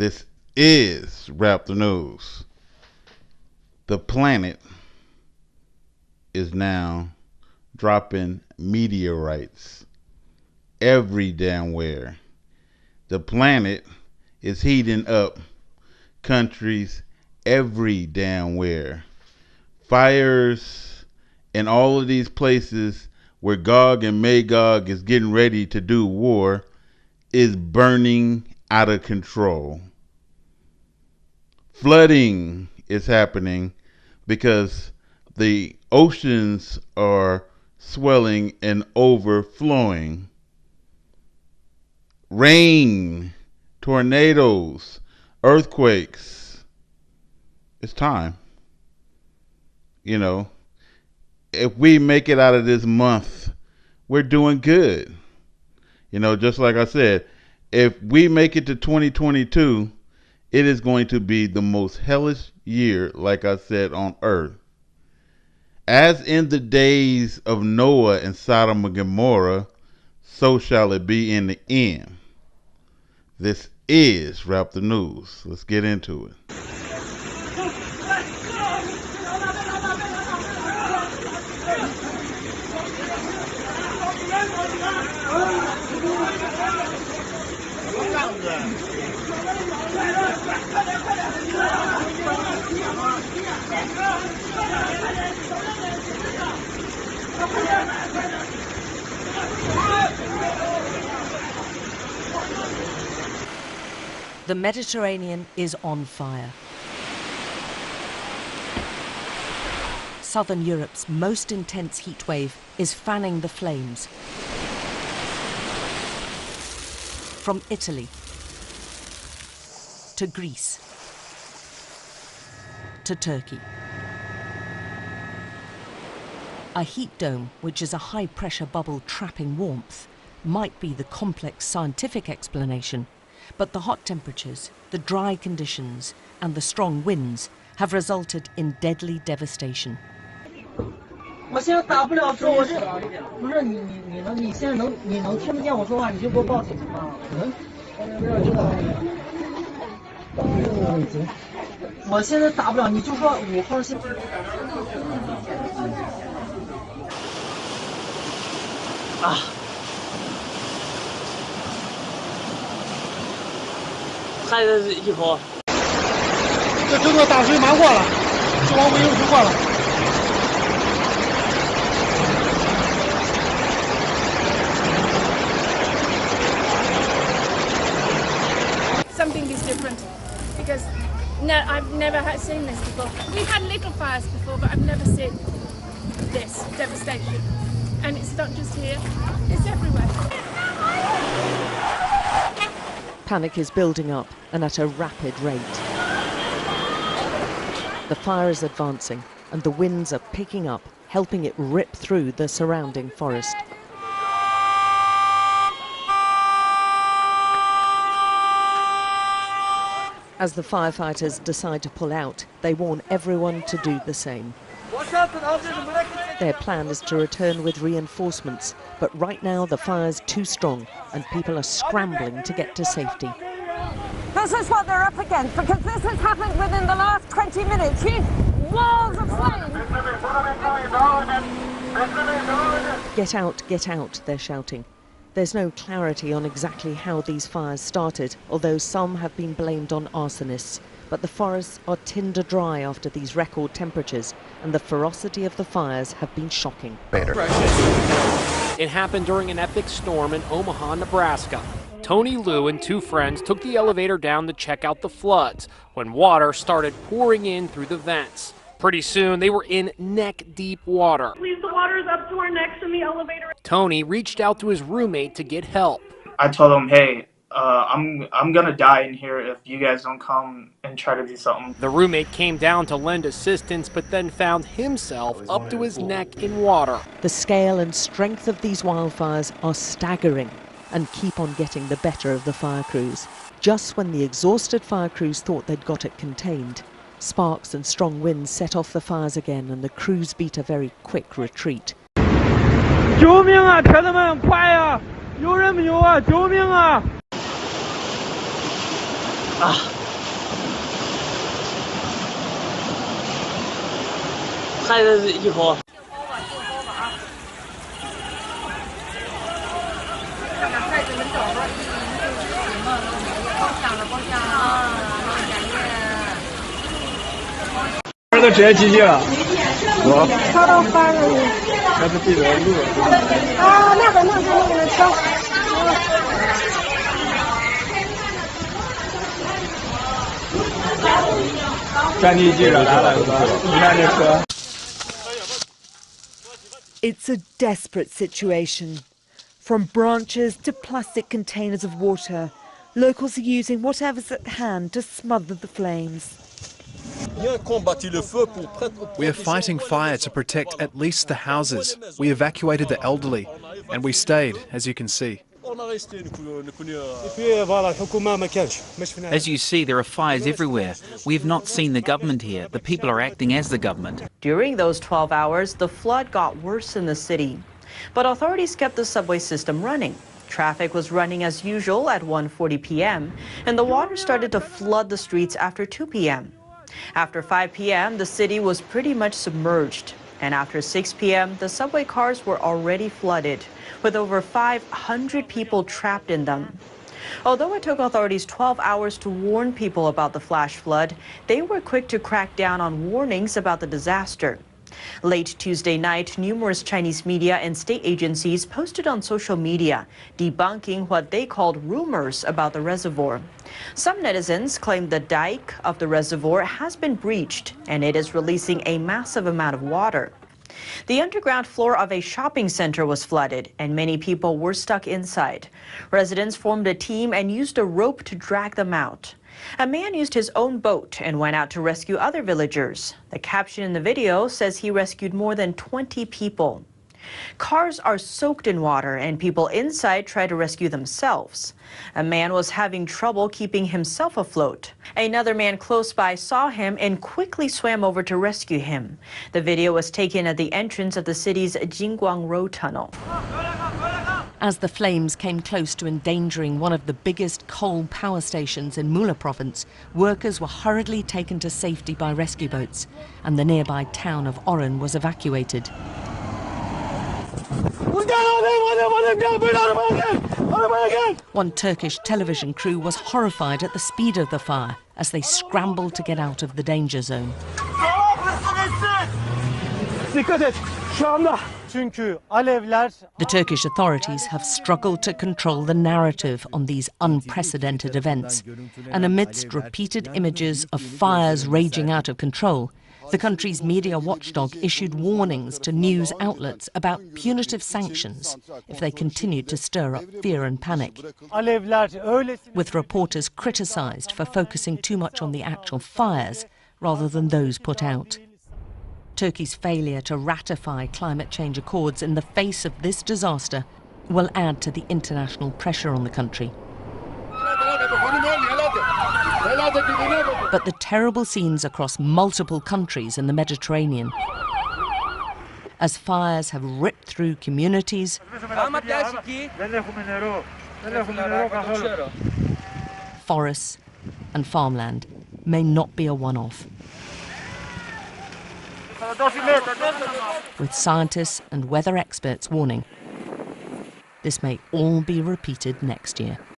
This is Raptor News. The planet is now dropping meteorites every damn where. The planet is heating up countries every damn where. Fires in all of these places where Gog and Magog is getting ready to do war is burning out of control. Flooding is happening because the oceans are swelling and overflowing. Rain, tornadoes, earthquakes. It's time. You know, if we make it out of this month, we're doing good. You know, just like I said, if we make it to 2022, it is going to be the most hellish year, like I said, on earth. As in the days of Noah and Sodom and Gomorrah, so shall it be in the end. This is Raptor News. Let's get into it. The Mediterranean is on fire. Southern Europe's most intense heat wave is fanning the flames. From Italy to Greece to Turkey. A heat dome, which is a high-pressure bubble trapping warmth, might be the complex scientific explanation, but the hot temperatures, the dry conditions, and the strong winds have resulted in deadly devastation. Something is different because I've never seen this before. We've had little fires before, but I've never seen this devastation. And it's not just here, it's everywhere. Panic is building up and at a rapid rate. The fire is advancing and the winds are picking up, helping it rip through the surrounding forest. As the firefighters decide to pull out, they warn everyone to do the same. Their plan is to return with reinforcements, but right now the fire's too strong and people are scrambling to get to safety. This is what they're up against, because this has happened within the last 20 minutes. Huge walls of flame. Get out, they're shouting. There's no clarity on exactly how these fires started, although some have been blamed on arsonists. But the forests are tinder dry after these record temperatures, and the ferocity of the fires have been shocking. It happened during an epic storm in Omaha, Nebraska. Tony Liu and two friends took the elevator down to check out the floods when water started pouring in through the vents. Pretty soon, they were in neck-deep water. Please, the water's up to our necks in the elevator. Tony reached out to his roommate to get help. I told him, hey, I'm gonna die in here if you guys don't come and try to do something. The roommate came down to lend assistance, but then found himself up to his neck in water. The scale and strength of these wildfires are staggering and keep on getting the better of the fire crews. Just when the exhausted fire crews thought they'd got it contained, sparks and strong winds set off the fires again and the crews beat a very quick retreat. 救命啊！铁子们，快呀！有人没有啊？救命啊！拍的以后。 这个直接进去了，我超到翻了你。那是对着路。啊，那个车。战地记者来了，你看这车。 It's a desperate situation. From branches to plastic containers of water, locals are using whatever's at hand to smother the flames. We are fighting fire to protect at least the houses. We evacuated the elderly, and we stayed, as you can see. As you see, there are fires everywhere. We have not seen the government here. The people are acting as the government. During those 12 hours, the flood got worse in the city. But authorities kept the subway system running. Traffic was running as usual at 1:40 p.m., and the water started to flood the streets after 2 p.m. After 5 p.m., the city was pretty much submerged. And after 6 p.m., the subway cars were already flooded, with over 500 people trapped in them. Although it took authorities 12 hours to warn people about the flash flood, they were quick to crack down on warnings about the disaster. Late Tuesday night, numerous Chinese media and state agencies posted on social media, debunking what they called rumors about the reservoir. Some netizens claim the dike of the reservoir has been breached and it is releasing a massive amount of water. The underground floor of a shopping center was flooded and many people were stuck inside. Residents formed a team and used a rope to drag them out. A man used his own boat and went out to rescue other villagers. The caption in the video says he rescued more than 20 people. Cars are soaked in water and people inside try to rescue themselves. A man was having trouble keeping himself afloat. Another man close by saw him and quickly swam over to rescue him. The video was taken at the entrance of the city's Jingguang Road tunnel. As the flames came close to endangering one of the biggest coal power stations in Mula province, workers were hurriedly taken to safety by rescue boats, and the nearby town of Oren was evacuated. One Turkish television crew was horrified at the speed of the fire as they scrambled to get out of the danger zone. The Turkish authorities have struggled to control the narrative on these unprecedented events, and amidst repeated images of fires raging out of control, the country's media watchdog issued warnings to news outlets about punitive sanctions if they continued to stir up fear and panic, with reporters criticised for focusing too much on the actual fires rather than those put out. Turkey's failure to ratify climate change accords in the face of this disaster will add to the international pressure on the country. But the terrible scenes across multiple countries in the Mediterranean, as fires have ripped through communities, forests and farmland, may not be a one-off. With scientists and weather experts warning, this may all be repeated next year.